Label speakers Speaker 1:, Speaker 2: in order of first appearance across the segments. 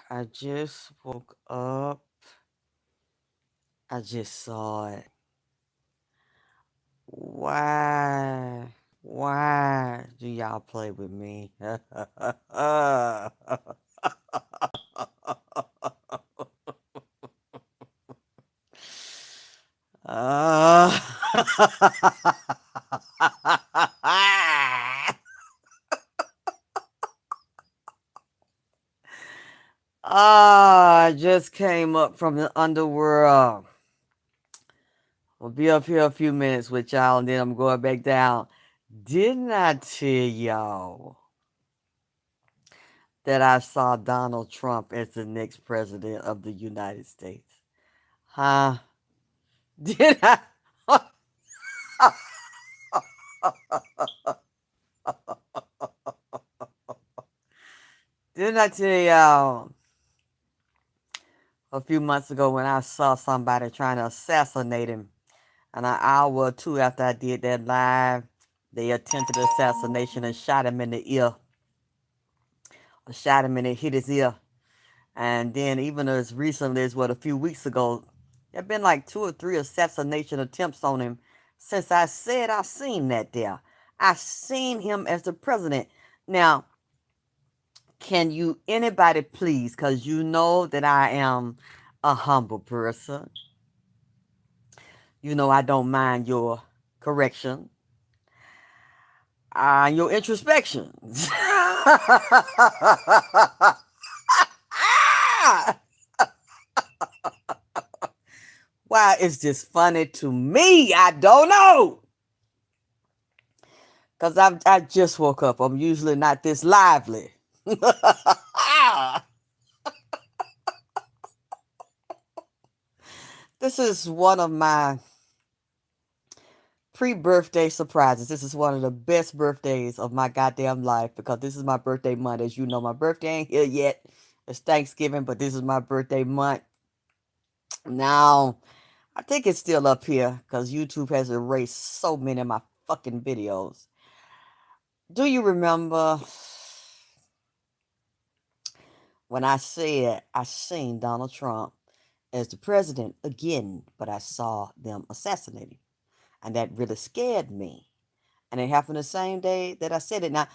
Speaker 1: I just woke up. I just saw it. Why? Why do y'all play with me? Uh, I just came up from the underworld. We'll be up here a few minutes with y'all, and then I'm going back down. Didn't I tell y'all that I saw Donald Trump as the next president of the United States? Huh? Did I? Didn't I tell y'all a few months ago when I saw somebody trying to assassinate him? And an hour or two after I did that live, they attempted assassination and shot him in the ear. Shot him and it hit his ear. And then even as recently as a few weeks ago, there have been like 2 or 3 assassination attempts on him since I said I seen that there. I seen him as the president. Now, can you anybody please, because you know that I am a humble person. You know I don't mind your correction. Your introspection. Why is this funny to me? I don't know. Because I just woke up. I'm usually not this lively. This is one of my pre-birthday surprises. This is one of the best birthdays of my goddamn life because this is my birthday month. As you know, my birthday ain't here yet. It's Thanksgiving, but this is my birthday month. Now, I think it's still up here because YouTube has erased so many of my fucking videos. Do you remember when I said I seen Donald Trump as the president again, but I saw them assassinate him? And that really scared me. And it happened the same day that I said it. Now,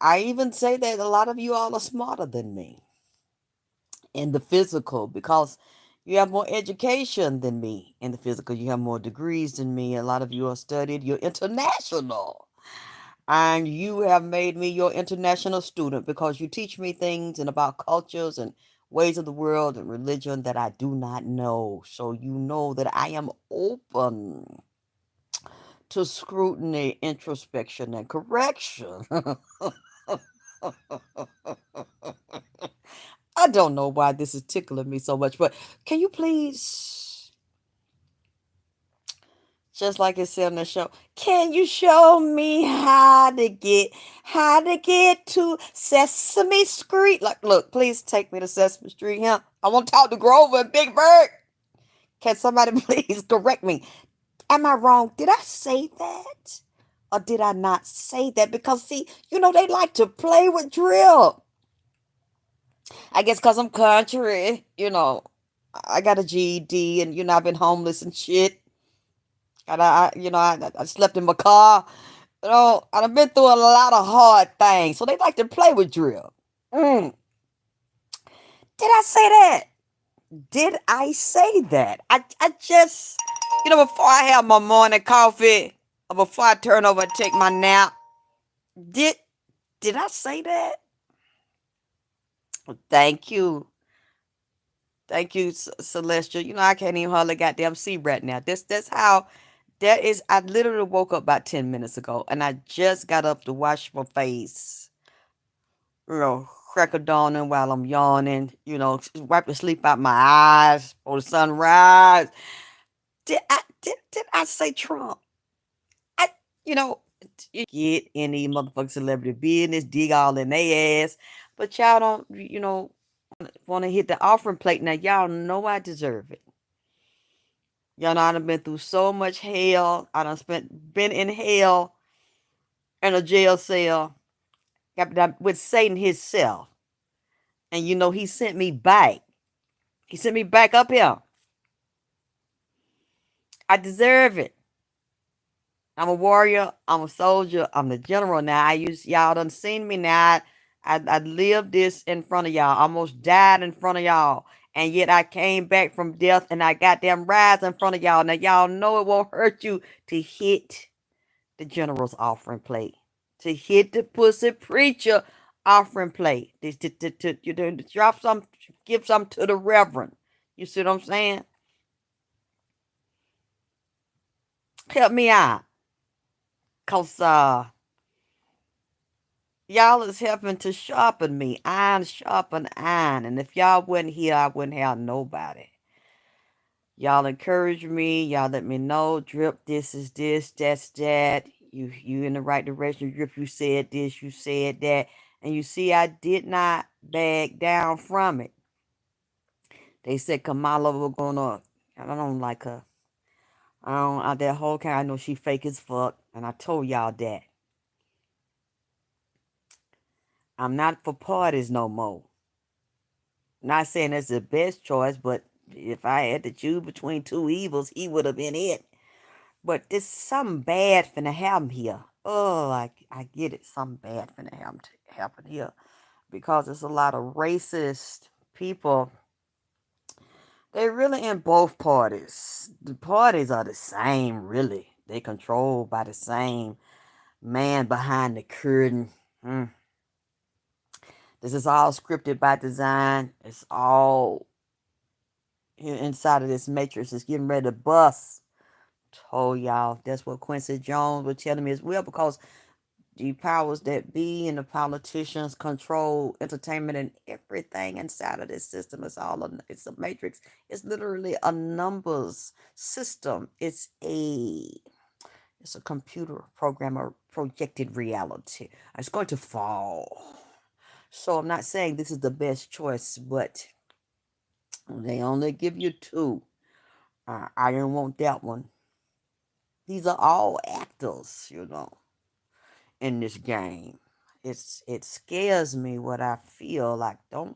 Speaker 1: I even say that a lot of you all are smarter than me in the physical because you have more education than me in the physical. You have more degrees than me. A lot of you are studied. You're international. And you have made me your international student because you teach me things and about cultures and ways of the world and religion that I do not know. So you know that I am open to scrutiny, introspection, and correction. I don't know why this is tickling me so much, but can you please, just like it said on the show, can you show me how to get to Sesame Street? Like, look, please take me to Sesame Street here. I want to talk to Grover and Big Bird. Can somebody please correct me? Am I wrong? Did I say that? Or did I not say that? Because, see, they like to play with drill. I guess because I'm country, I got a GED and, I've been homeless and shit. And I slept in my car. I've been through a lot of hard things. So they like to play with drill. Mm. Did I say that? Did I say that? I just, before I have my morning coffee, or before I turn over and take my nap, did did I say that? Well, thank you. Thank you, Celestial. I can't even hardly goddamn see right now. That's how that is. I literally woke up about 10 minutes ago and I just got up to wash my face. Crack a dawning while I'm yawning, wipe the sleep out my eyes for the sunrise. Did I say Trump? I you know get any motherfucking celebrity business, dig all in their ass, but y'all don't want to hit the offering plate. Now y'all know I deserve it. Y'all know I done been through so much hell. I done been in hell in a jail cell with Satan himself. And he sent me back. He sent me back up here. I deserve it. I'm a warrior. I'm a soldier. I'm the general now. Y'all done seen me now. I lived this in front of y'all. Almost died in front of y'all. And yet I came back from death and I goddamn rise in front of y'all. Now y'all know it won't hurt you to hit the general's offering plate. To hit the pussy preacher offering plate. To drop some, give some to the reverend. You see what I'm saying? Help me out. Cause y'all is helping to sharpen me. Iron sharpen iron. And if y'all wasn't here, I wouldn't have nobody. Y'all encourage me. Y'all let me know. Drip, this is this, that's that. You in the right direction. Drip, you said this, you said that. And you see, I did not back down from it. They said Kamala was gonna, I don't like her. That whole kind, I know she fake as fuck. And I told y'all that. I'm not for parties no more. Not saying that's the best choice, but if I had to choose between two evils, he would have been it. But there's something bad finna happen here. Oh, I get it. Something bad finna happen here. Because there's a lot of racist people. They're really in both parties. The parties are the same, really. They controlled by the same man behind the curtain. This is all scripted by design. It's all inside of this matrix. It's getting ready to bust. Told y'all. That's what Quincy Jones was telling me as well, because the powers that be and the politicians control entertainment and everything inside of this system. It's a matrix. It's literally a numbers system. It's a computer program or projected reality. It's going to fall. So I'm not saying this is the best choice, but they only give you two. I didn't want that one. These are all actors, in this game. It scares me what I feel like. I'm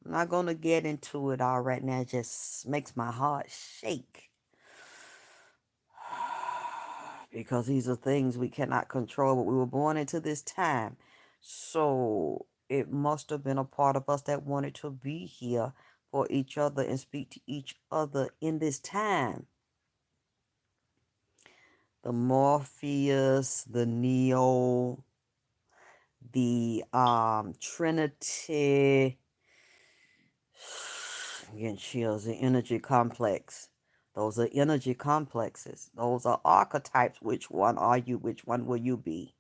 Speaker 1: not gonna get into it all right now. It just makes my heart shake. Because these are things we cannot control, but we were born into this time. So it must have been a part of us that wanted to be here for each other and speak to each other in this time. The Morpheus, the Neo, the Trinity. I'm getting chills. The energy complex. Those are energy complexes. Those are archetypes. Which one are you? Which one will you be?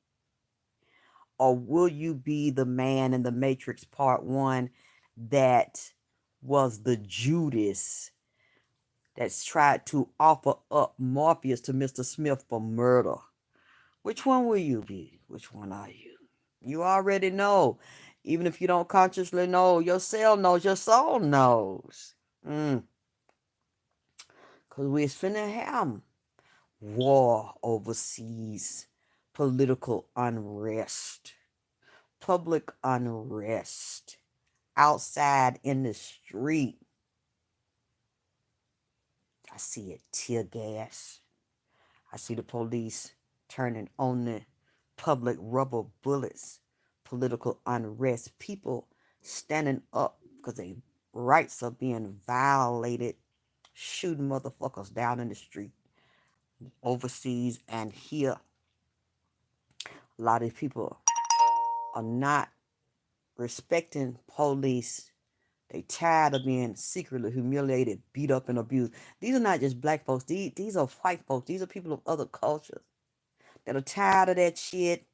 Speaker 1: Or will you be the man in the Matrix Part 1 that was the Judas that's tried to offer up Morpheus to Mr. Smith for murder? Which one will you be? Which one are you? You already know. Even if you don't consciously know, your cell knows, your soul knows. Because we're finna have war overseas, political unrest, public unrest, outside in the street. I see it, tear gas. I see the police turning on the public rubber bullets, political unrest, people standing up because their rights are being violated, shooting motherfuckers down in the street, overseas and here. A lot of people are not respecting police. They tired of being secretly humiliated, beat up, and abused. These are not just black folks. These are white folks. These are people of other cultures that are tired of that shit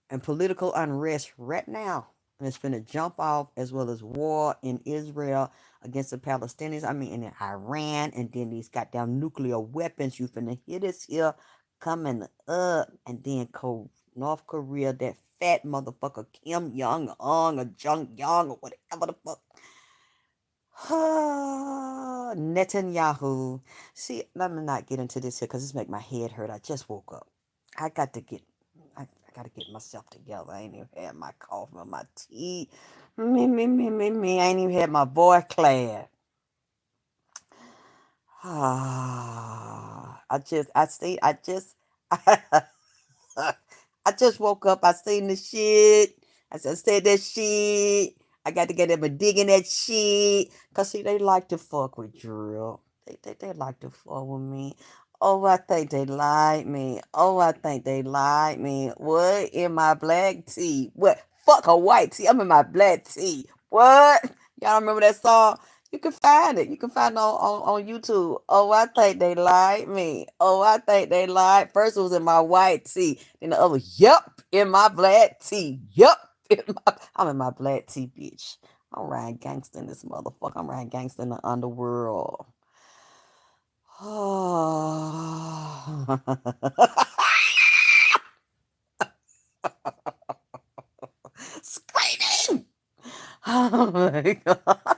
Speaker 1: and political unrest right now. And it's going to jump off, as well as war in Israel against the Palestinians. I mean, in Iran, and then these goddamn nuclear weapons. You finna hear this here coming up. And then North Korea, that fat motherfucker Kim Jong-un or Jong-Young or whatever the fuck. Netanyahu. See, let me not get into this here because this make my head hurt. I just woke up. I got to get myself together. I ain't even had my coffee or my tea. Me. I ain't even had my boy clad. I I just woke up. I seen the shit. I said that shit. I got to get them a digging that shit. Cause see, they like to fuck with drill. They like to fuck with me. Oh, I think they like me. Oh, I think they like me. What in my black tea? What? Fuck a white tea. I'm in my black tea. What? Y'all remember that song? You can find it. You can find it on YouTube. Oh, I think they like me. Oh, I think they like. First it was in my white tee. Then the other, yup, in my black tee. Yup. I'm in my black tee, bitch. I'm riding gangster in this motherfucker. I'm riding gangster in the underworld. Oh. Screaming. Oh my god.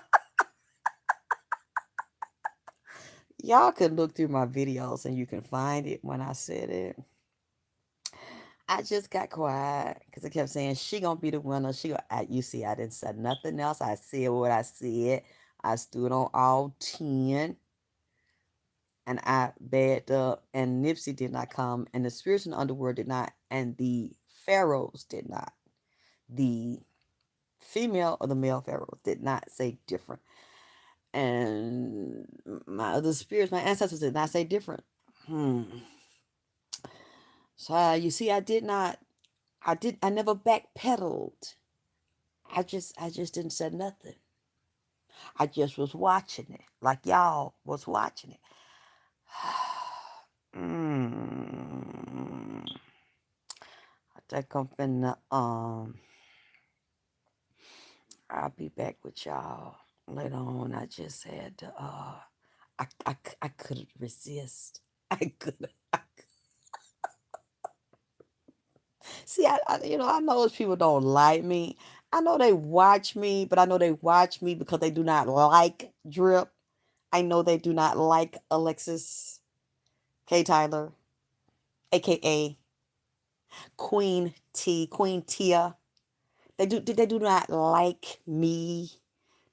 Speaker 1: Y'all can look through my videos and you can find it when I said it. I just got quiet because I kept saying she gonna be the winner. You see, I didn't say nothing else. I said what I said. I stood on all 10 and I backed up. And Nipsey did not come, and the spirits in the underworld did not, and the pharaohs did not. The female or the male pharaohs did not say different. And my other spirits, my ancestors did not say different. So you see, I never backpedaled. I just didn't say nothing. I just was watching it, like y'all was watching it. mm. I think I'm finna I'll be back with y'all later on. I just had to I couldn't resist. I couldn't. See, I know those people don't like me. I know they watch me, but I know they watch me because they do not like Drip. I know they do not like Alexis K. Tyler, aka Queen Tia. They do not like me.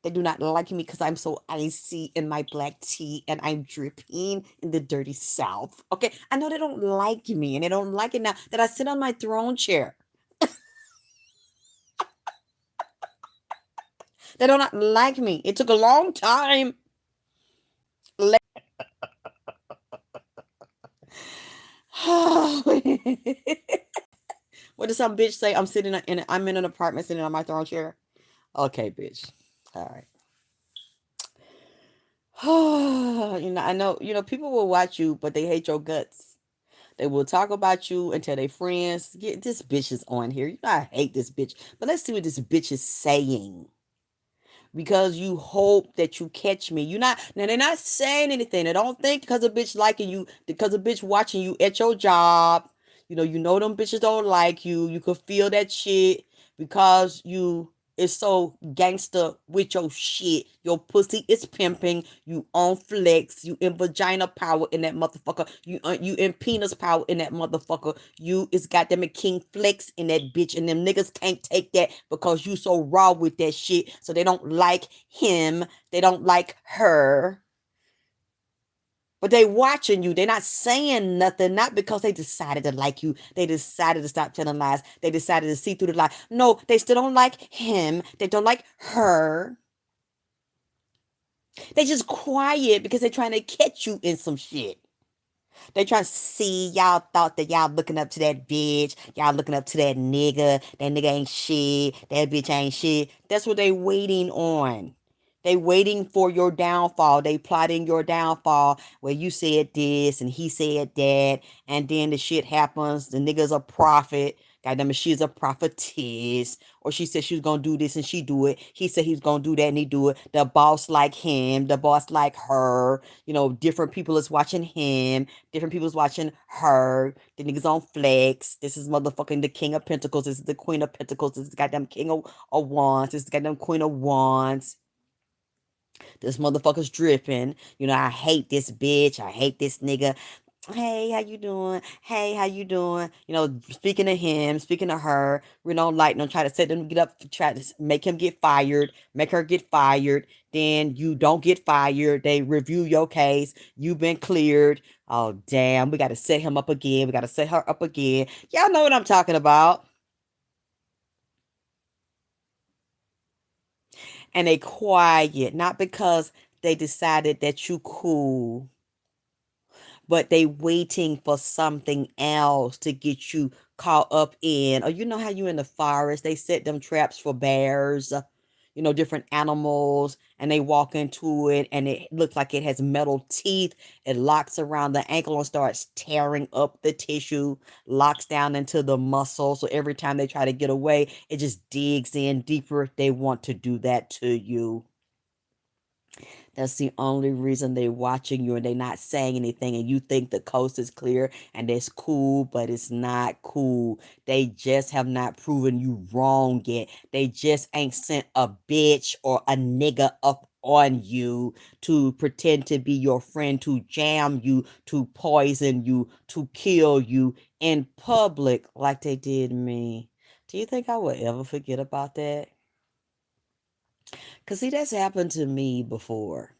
Speaker 1: They do not like me because I'm so icy in my black tea and I'm dripping in the dirty south. Okay, I know they don't like me and they don't like it now that I sit on my throne chair. They do not like me. It took a long time. What did some bitch say? I'm in an apartment sitting on my throne chair. Okay, bitch. All right. I know, people will watch you, but they hate your guts. They will talk about you and tell their friends, "Get this bitch is on here. I hate this bitch." But let's see what this bitch is saying. Because you hope that you catch me. You're not now they're not saying anything. They don't think because a bitch liking you, because a bitch watching you at your job, you know them bitches don't like you. You could feel that shit because you is so gangster with your shit. Your pussy is pimping. You on flex. You in vagina power in that motherfucker. You in penis power in that motherfucker. You is goddamn king flex in that bitch. And them niggas can't take that because you so raw with that shit. So they don't like him. They don't like her. But they watching you. They're not saying nothing, not because they decided to like you. They decided to stop telling lies. They decided to see through the lie. No, they still don't like him. They don't like her. They just quiet because they're trying to catch you in some shit. They trying to see y'all thought that y'all looking up to that bitch. Y'all looking up to that nigga. That nigga ain't shit. That bitch ain't shit. That's what they waiting on. They waiting for your downfall. They plotting your downfall where you said this and he said that. And then the shit happens. The nigga's a prophet. Goddamn it, she's a prophetess. Or she said she was gonna do this and she do it. He said he was gonna do that and he do it. The boss like him. The boss like her. Different people is watching him. Different people's watching her. The niggas on flex. This is motherfucking the King of Pentacles. This is the Queen of Pentacles. This is the goddamn King of Wands. This is the goddamn Queen of Wands. This motherfucker's dripping. I hate this bitch. I hate this nigga. Hey, how you doing? Hey, how you doing? Speaking to him, speaking to her, don't try to set them get up, try to make him get fired, make her get fired. Then you don't get fired. They review your case. You've been cleared. Oh, damn. We got to set him up again. We got to set her up again. Y'all know what I'm talking about. And they quiet, not because they decided that you cool, but they waiting for something else to get you caught up in. Or you know how you in the forest, they set them traps for bears, different animals, and they walk into it and it looks like it has metal teeth. It locks around the ankle and starts tearing up the tissue, locks down into the muscle. So every time they try to get away, it just digs in deeper. They want to do that to you. That's the only reason they're watching you and they're not saying anything. And you think the coast is clear and it's cool, but it's not cool. They just have not proven you wrong yet. They just ain't sent a bitch or a nigga up on you to pretend to be your friend, to jam you, to poison you, to kill you in public like they did me. Do you think I would ever forget about that? Because, see, that's happened to me before.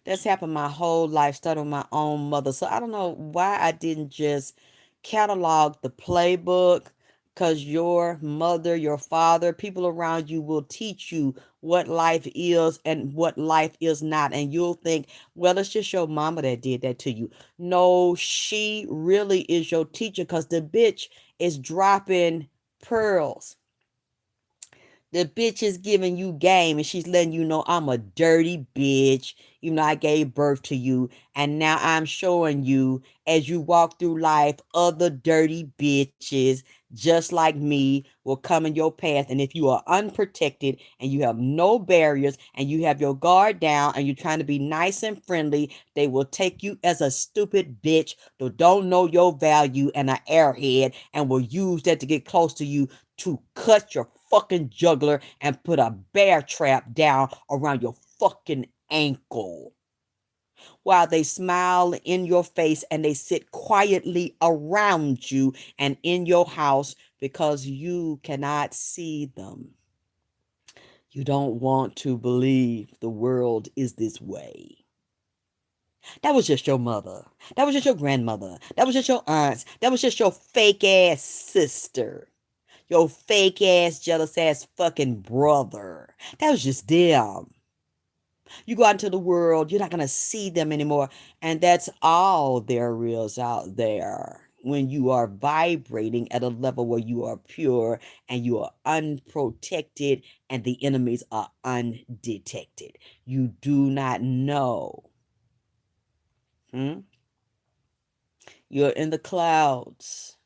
Speaker 1: That's happened my whole life, starting with my own mother. So I don't know why I didn't just catalog the playbook, because your mother, your father, people around you will teach you what life is and what life is not. And you'll think, well, it's just your mama that did that to you. No, she really is your teacher, because the bitch is dropping pearls. The bitch is giving you game and she's letting you know I'm a dirty bitch. I gave birth to you. And now I'm showing you, as you walk through life, other dirty bitches just like me will come in your path. And if you are unprotected and you have no barriers and you have your guard down and you're trying to be nice and friendly, they will take you as a stupid bitch that don't know your value and an airhead, and will use that to get close to you, to cut your fucking jugular and put a bear trap down around your fucking ankle, while they smile in your face and they sit quietly around you and in your house because you cannot see them. You don't want to believe the world is this way. That was just your mother. That was just your grandmother. That was just your aunts. That was just your fake ass sister. Your fake ass, jealous ass fucking brother. That was just them. You go out into the world, you're not going to see them anymore. And that's all there is out there when you are vibrating at a level where you are pure and you are unprotected and the enemies are undetected. You do not know. Hmm? You're in the clouds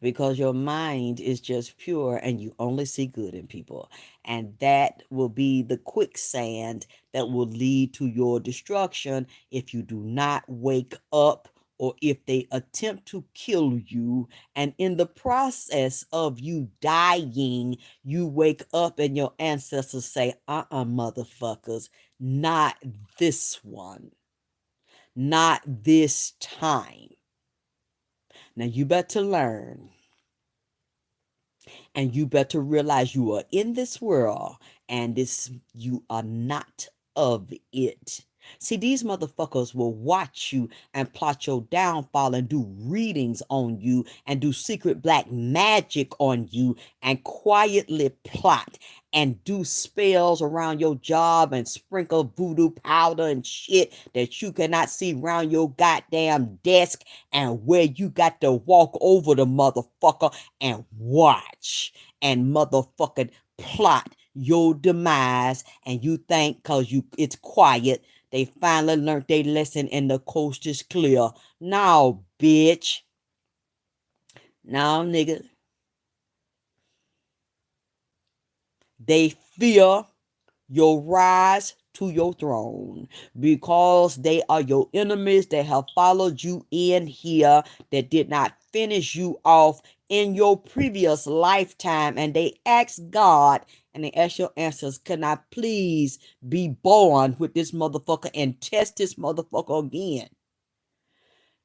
Speaker 1: because your mind is just pure and you only see good in people. And that will be the quicksand that will lead to your destruction if you do not wake up, or if they attempt to kill you. And in the process of you dying, you wake up and your ancestors say, motherfuckers, not this one, not this time. Now you better learn. And you better realize you are in this world and this you are not of it. See, these motherfuckers will watch you and plot your downfall and do readings on you and do secret black magic on you and quietly plot and do spells around your job and sprinkle voodoo powder and shit that you cannot see around your goddamn desk, and where you got to walk over the motherfucker and watch and motherfucking plot your demise. And you think because you it's quiet, they finally learned their lesson and the coast is clear. Now, bitch. Now, nigga. They fear your rise to your throne because they are your enemies that have followed you in here, that did not finish you off in your previous lifetime. And they ask God and they ask your ancestors, can I please be born with this motherfucker and test this motherfucker again?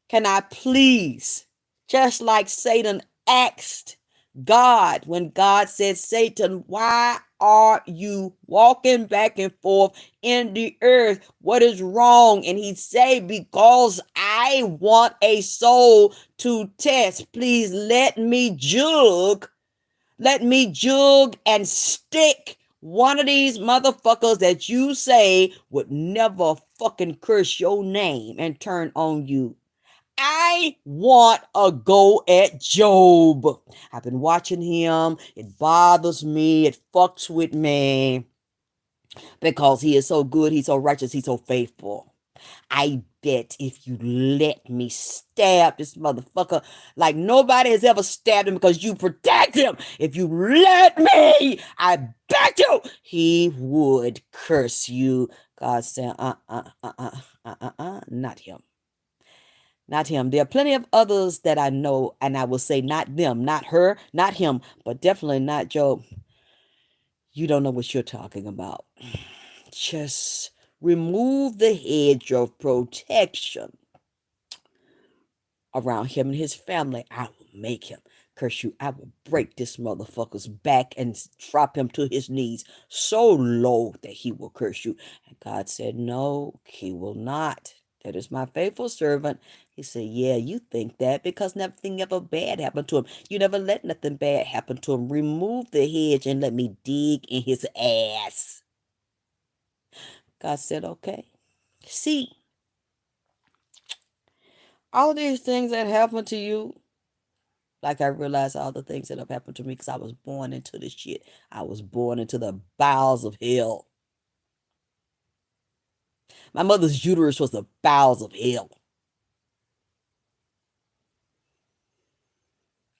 Speaker 1: Can I please, just like Satan asked God, when God said, Satan, why are you walking back and forth in the earth? What is wrong? And he said, because I want a soul to test. Please let me jug. Let me jug and stick one of these motherfuckers that you say would never fucking curse your name and turn on you. I want a go at Job. I've been watching him. It bothers me. It fucks with me because he is so good. He's so righteous. He's so faithful. I bet if you let me stab this motherfucker like nobody has ever stabbed him because you protect him. If you let me, I bet you he would curse you. God said, not him. Not him. There are plenty of others that I know, and I will say not them, not her, not him, but definitely not Job. You don't know what you're talking about. Just remove the hedge of protection around him and his family. I will make him curse you. I will break this motherfucker's back and drop him to his knees so low that he will curse you. And God said, no, he will not. That is my faithful servant. He said, yeah, you think that because nothing ever bad happened to him. You never let nothing bad happen to him. Remove the hedge and let me dig in his ass. God said, okay. See, all of these things that happen to you, like I realized all the things that have happened to me because I was born into this shit. I was born into the bowels of hell. My mother's uterus was the bowels of hell.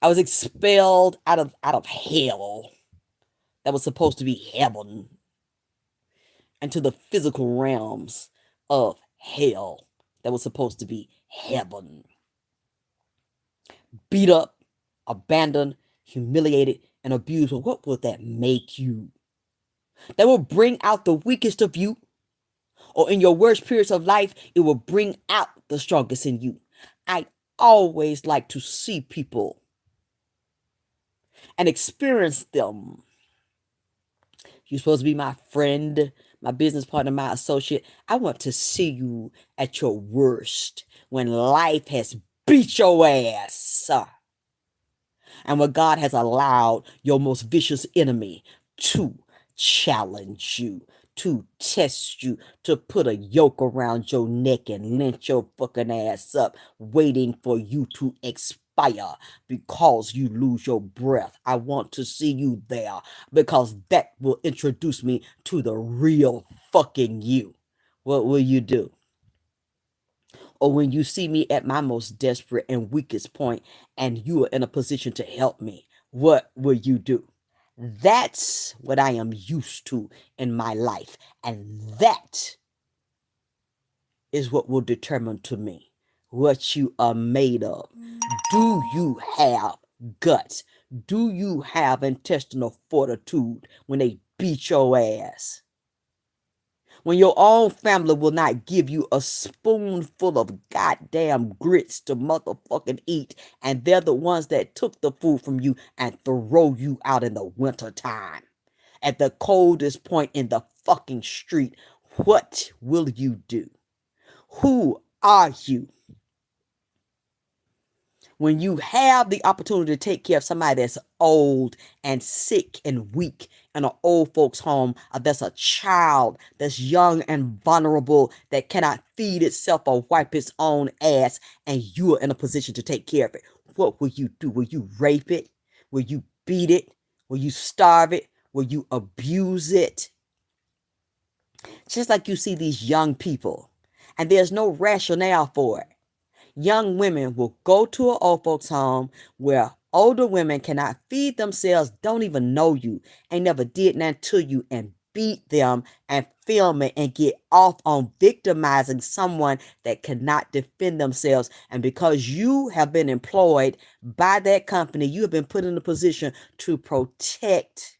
Speaker 1: I was expelled out of hell that was supposed to be heaven into the physical realms of hell that was supposed to be heaven. Beat up, abandoned, humiliated, and abused. What will that make you? That will bring out the weakest of you. Or in your worst periods of life, it will bring out the strongest in you. I always like to see people and experience them. You're supposed to be my friend, my business partner, my associate. I want to see you at your worst when life has beat your ass. And when God has allowed your most vicious enemy to challenge you, to test you, to put a yoke around your neck and lynch your fucking ass up, waiting for you to expire because you lose your breath. I want to see you there because that will introduce me to the real fucking you. What will you do? Or when you see me at my most desperate and weakest point and you are in a position to help me, what will you do? That's what I am used to in my life. And that is what will determine to me what you are made of. Do you have guts? Do you have intestinal fortitude when they beat your ass? When your own family will not give you a spoonful of goddamn grits to motherfucking eat, and they're the ones that took the food from you and throw you out in the winter time at the coldest point in the fucking street, what will you do? Who are you? When you have the opportunity to take care of somebody that's old and sick and weak in an old folks home, or that's a child that's young and vulnerable that cannot feed itself or wipe its own ass, and you are in a position to take care of it, what will you do? Will you rape it? Will you beat it? Will you starve it? Will you abuse it? Just like you see these young people, and there's no rationale for it. Young women will go to an old folks home where older women cannot feed themselves, don't even know you, ain't never did nothing to you, and beat them and film it and get off on victimizing someone that cannot defend themselves. And because you have been employed by that company, you have been put in a position to protect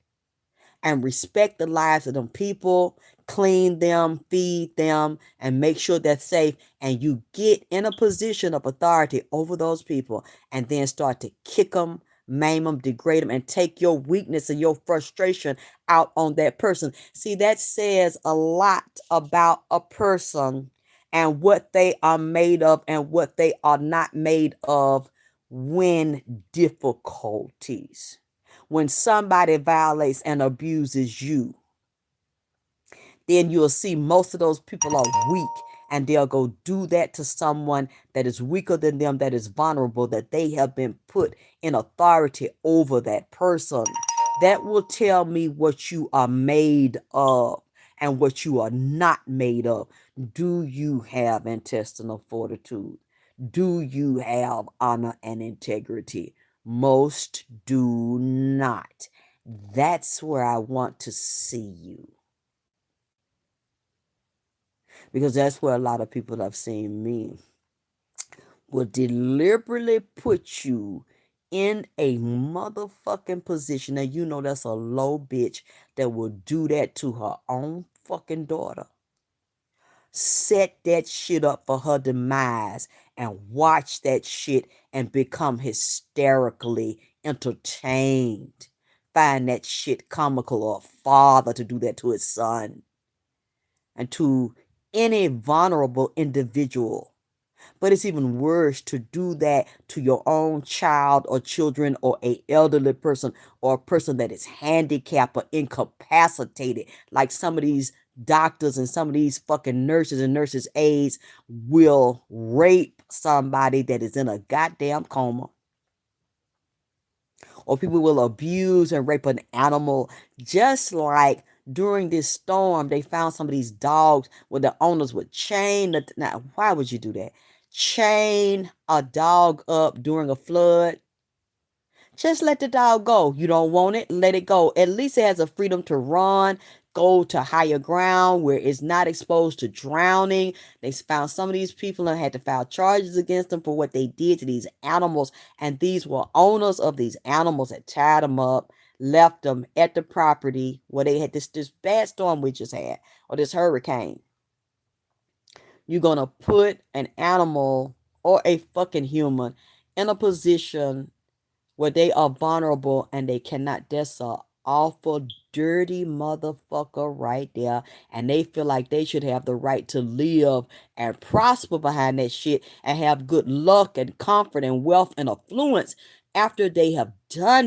Speaker 1: and respect the lives of them people, clean them, feed them, and make sure they're safe. And you get in a position of authority over those people and then start to kick them, maim them, degrade them, and take your weakness and your frustration out on that person. See, that says a lot about a person and what they are made of and what they are not made of when difficulties. When somebody violates and abuses you, then you'll see most of those people are weak, and they'll go do that to someone that is weaker than them, that is vulnerable, that they have been put in authority over that person. That will tell me what you are made of and what you are not made of. Do you have intestinal fortitude? Do you have honor and integrity? Most do not. That's where I want to see you, because that's where a lot of people I've seen me will deliberately put you in a motherfucking position. And you know that's a low bitch that will do that to her own fucking daughter. Set that shit up for her demise and watch that shit and become hysterically entertained. Find that shit comical, or a father to do that to his son and to any vulnerable individual. But it's even worse to do that to your own child or children or a elderly person or a person that is handicapped or incapacitated. Like some of these doctors and some of these fucking nurses and nurses' aides will rape somebody that is in a goddamn coma. Or people will abuse and rape an animal, just like during this storm, they found some of these dogs where the owners would chain. Now, why would you do that? Chain a dog up during a flood. Just let the dog go. You don't want it, let it go. At least it has a freedom to run, go to higher ground where it's not exposed to drowning. They found some of these people and had to file charges against them for what they did to these animals. And these were owners of these animals that tied them up, left them at the property where they had this bad storm we just had, or this hurricane. You're going to put an animal or a fucking human in a position where they are vulnerable and they cannot. That's a awful dirty motherfucker right there. And they feel like they should have the right to live and prosper behind that shit and have good luck and comfort and wealth and affluence after they have done that.